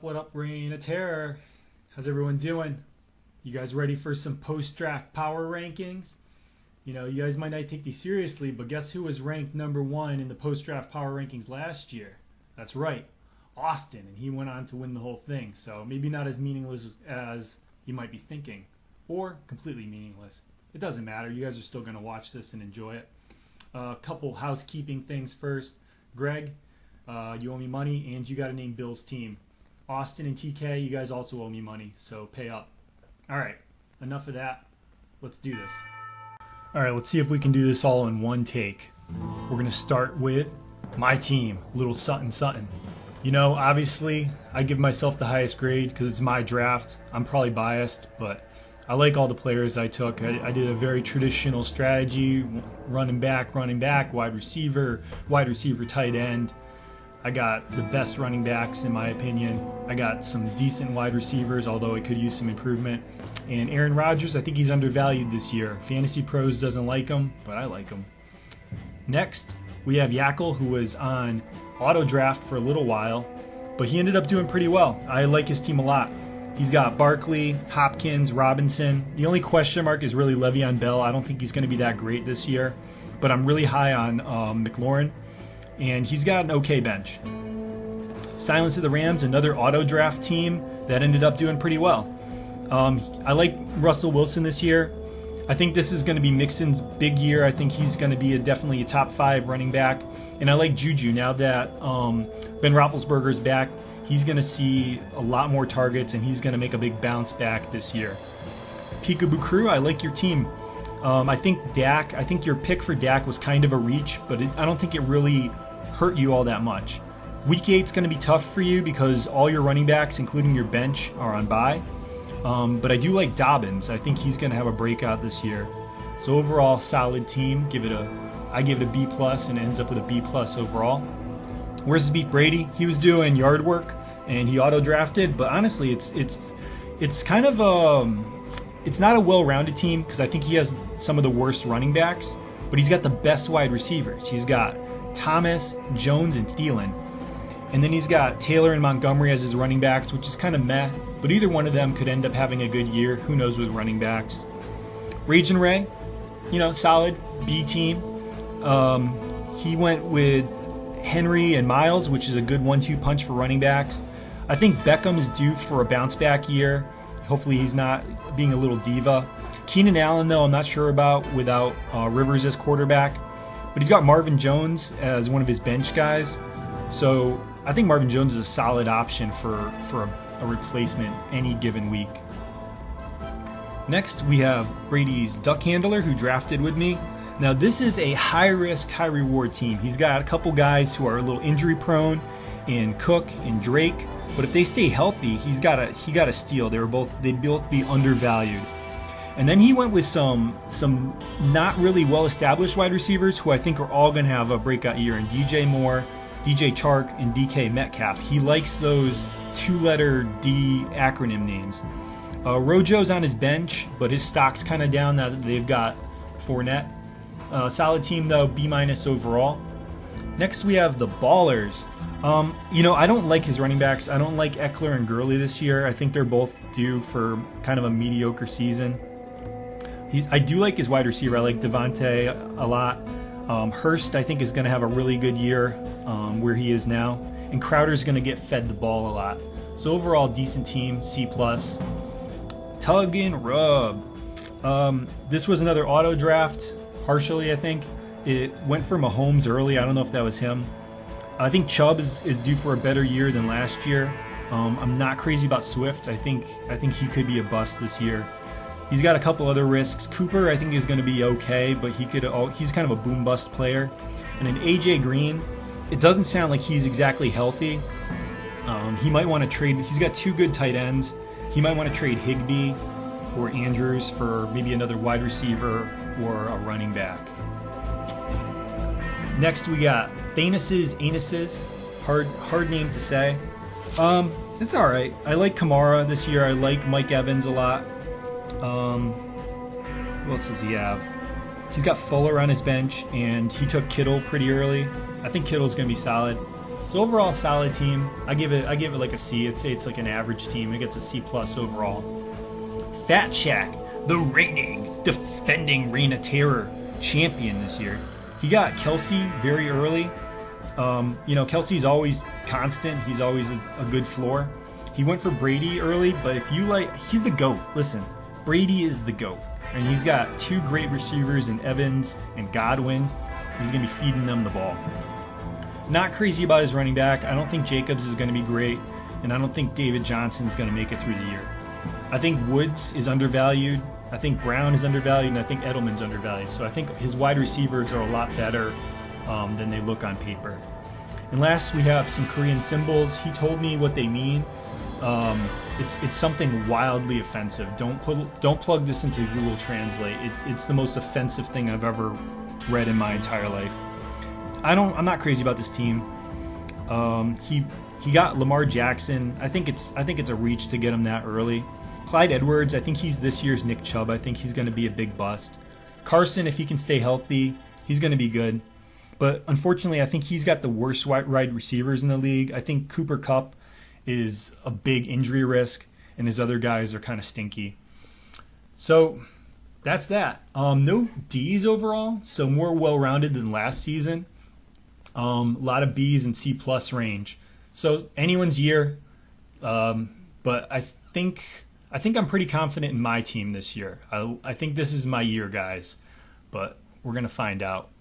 What up, Reign of Terror? How's everyone doing? You guys ready for some post-draft power rankings? You know, you guys might not take these seriously, but guess who was ranked #1 in the post-draft power rankings last year? That's right, Austin, and he went on to win the whole thing. So maybe not as meaningless as you might be thinking, or completely meaningless. It doesn't matter. You guys are still going to watch this and enjoy it. A couple housekeeping things first. Greg, you owe me money, and you got to name Bill's team. Austin and TK, you guys also owe me money, so pay up. All right, enough of that. Let's do this. All right, let's see if we can do this all in one take. We're going to start with my team, Lil Sutton Sutton. You know, obviously, I give myself the highest grade because it's my draft. I'm probably biased, but I like all the players I took. I did a very traditional strategy, running back, wide receiver, tight end. I got the best running backs in my opinion. I got some decent wide receivers, although it could use some improvement. And Aaron Rodgers, I think he's undervalued this year. Fantasy Pros doesn't like him, but I like him. Next, we have Yackel, who was on auto draft for a little while, but he ended up doing pretty well. I like his team a lot. He's got Barkley, Hopkins, Robinson. The only question mark is really Le'Veon Bell. I don't think he's going to be that great this year, but I'm really high on McLaurin, and he's got an okay bench. Silence of the Rams, another auto draft team that ended up doing pretty well. I like Russell Wilson this year. I think this is going to be Mixon's big year. I think he's going to be definitely a top 5 running back. And I like Juju now that Ben Roethlisberger's back. He's going to see a lot more targets, and he's going to make a big bounce back this year. Peekaboo Crew, I like your team. I think your pick for Dak was kind of a reach, but I don't think it really hurt you all that much. Week 8's going to be tough for you because all your running backs, including your bench, are on bye. But I do like Dobbins. I think he's going to have a breakout this year. So overall, solid team. I give it a B+, and it ends up with a B+ overall. Where's beat Brady? He was doing yard work, and he auto drafted. But honestly, it's kind of it's not a well-rounded team because I think he has some of the worst running backs, but he's got the best wide receivers. He's got Thomas, Jones, and Thielen. And then he's got Taylor and Montgomery as his running backs, which is kind of meh, but either one of them could end up having a good year. Who knows with running backs. Ragin Ray, solid B team. He went with Henry and Miles, which is a good 1-2 punch for running backs. I think Beckham is due for a bounce back year. Hopefully he's not being a little diva. Keenan Allen, though, I'm not sure about without Rivers as quarterback. But he's got Marvin Jones as one of his bench guys. So I think Marvin Jones is a solid option for a replacement any given week. Next, we have Brady's DUCKHANDLER, who drafted with me. Now, this is a high-risk, high-reward team. He's got a couple guys who are a little injury-prone, in Cook and Drake. But if they stay healthy, he got a steal. They'd both be undervalued. And then he went with some not really well-established wide receivers who I think are all going to have a breakout year. And DJ Moore, DJ Chark, and DK Metcalf. He likes those 2-letter D acronym names. Rojo's on his bench, but his stock's kind of down now that they've got Fournette. Solid team, though, B- overall. Next, we have the Ballers. I don't like his running backs. I don't like Eckler and Gurley this year. I think they're both due for kind of a mediocre season. I do like his wide receiver. I like Devontae a lot. Hurst, I think, is going to have a really good year where he is now. And Crowder's going to get fed the ball a lot. So overall, decent team, C+. Tug N Rub. This was another auto draft, partially, I think. It went for Mahomes early. I don't know if that was him. I think Chubb is due for a better year than last year. I'm not crazy about Swift. I think he could be a bust this year. He's got a couple other risks. Cooper, I think, is going to be okay, but he's kind of a boom-bust player. And then A.J. Green, it doesn't sound like he's exactly healthy. He might want to trade. He's got 2 good tight ends. He might want to trade Higbee or Andrews for maybe another wide receiver or a running back. Next, we got Thanus, Anuses. Hard name to say. It's all right. I like Kamara this year. I like Mike Evans a lot. What else does he have? He's got Fuller on his bench, and he took Kittle pretty early. I think Kittle's going to be solid. So overall, solid team. I give it like a C. I'd say it's like an average team. It gets a C plus overall. Fat Shack, the reigning, defending Reign of Terror champion this year. He got Kelsey very early. Kelsey's always constant. He's always a good floor. He went for Brady early, but if you like, he's the GOAT. Listen, Brady is the GOAT. And he's got 2 great receivers in Evans and Godwin. He's going to be feeding them the ball. Not crazy about his running back. I don't think Jacobs is going to be great, and I don't think David Johnson is going to make it through the year. I think Woods is undervalued. I think Brown is undervalued, and I think Edelman's undervalued. So I think his wide receivers are a lot better than they look on paper. And last, we have some Korean symbols. He told me what they mean. It's something wildly offensive. Don't plug this into Google Translate. It's the most offensive thing I've ever read in my entire life. I'm not crazy about this team. He got Lamar Jackson. I think it's a reach to get him that early. Clyde Edwards, I think he's this year's Nick Chubb. I think he's going to be a big bust. Carson, if he can stay healthy, he's going to be good. But unfortunately, I think he's got the worst wide receivers in the league. I think Cooper Kupp is a big injury risk, and his other guys are kind of stinky. So that's that. No D's overall, so more well-rounded than last season. A lot of B's and C plus range. So anyone's year, but I think I'm pretty confident in my team this year. I think this is my year, guys, but we're going to find out.